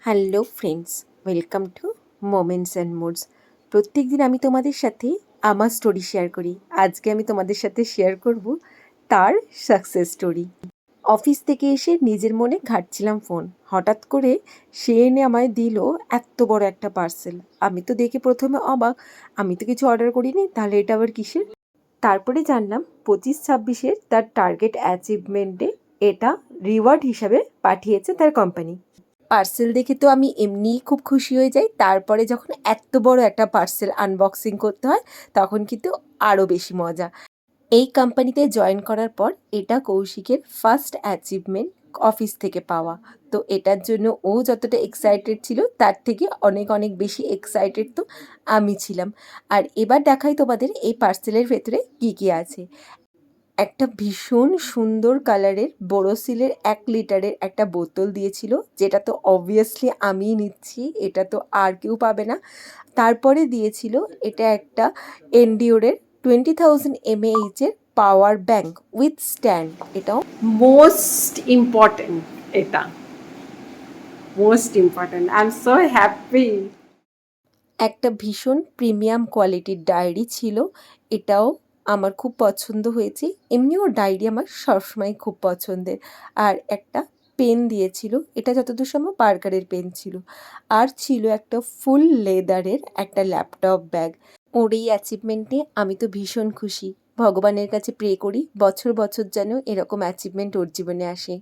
Hello friends, welcome to moments and moods. প্রত্যেক দিন আমি তোমাদের সাথে আমার স্টোরি শেয়ার করি। আজকে আমি তোমাদের সাথে শেয়ার করব তার সাকসেস স্টোরি। অফিস থেকে এসে নিজের মনে ঘাঁটছিলাম ফোন, হঠাৎ করে সে এনে আমায় দিল এত বড় একটা পার্সেল। আমি তো দেখে প্রথমে অবাক, আমি তো কিছু অর্ডার করিনি, তাহলে এটা আবার কিসের? তারপরে জানলাম 25-26-এর তার টার্গেট অ্যাচিভমেন্টে এটা রিওয়ার্ড হিসাবে পাঠিয়েছে তার কোম্পানি। পার্সেল দেখে তো আমি এমনিই খুব খুশি হয়ে যাই, তারপরে যখন এত বড় একটা পার্সেল আনবক্সিং করতে হয় তখন কিন্তু আরও বেশি মজা। এই কোম্পানিতে জয়েন করার পর এটা কৌশিকের ফার্স্ট অ্যাচিভমেন্ট অফিস থেকে পাওয়া। তো এটার জন্য ও যতটা এক্সাইটেড ছিল তার থেকে অনেক অনেক বেশি এক্সাইটেড তো আমি ছিলাম। আর এবার দেখাই তোমাদের এই পার্সেলের ভেতরে কী কী আছে। একটা ভীষণ সুন্দর কালারের বোরোসিলের 1 লিটারের একটা বোতল দিয়েছিল, যেটা তো অবভিয়াসলি আমিই নিচ্ছি, এটা তো আর কেউ পাবে না। তারপরে দিয়েছিল এটা একটা এনডিওরের 20,000 mAh-এর পাওয়ার ব্যাংক উইথ স্ট্যান্ড। এটাও Most important এটা most important. I'm so happy. একটা ভীষণ প্রিমিয়াম কোয়ালিটির ডায়েরি ছিল, এটাও আমার খুব পছন্দ হয়েছে। এমনিও ডায়েরি আমার সবসময় খুব পছন্দের। আর একটা পেন দিয়েছিল, এটা যতদূর সম্ভব পার্কারের পেন ছিল। আর ছিল একটা ফুল লেদারের একটা ল্যাপটপ ব্যাগ। ওর এই অ্যাচিভমেন্টে আমি তো ভীষণ খুশি। ভগবানের কাছে প্রে করি বছর বছর যেন এরকম অ্যাচিভমেন্ট ওর জীবনে আসে।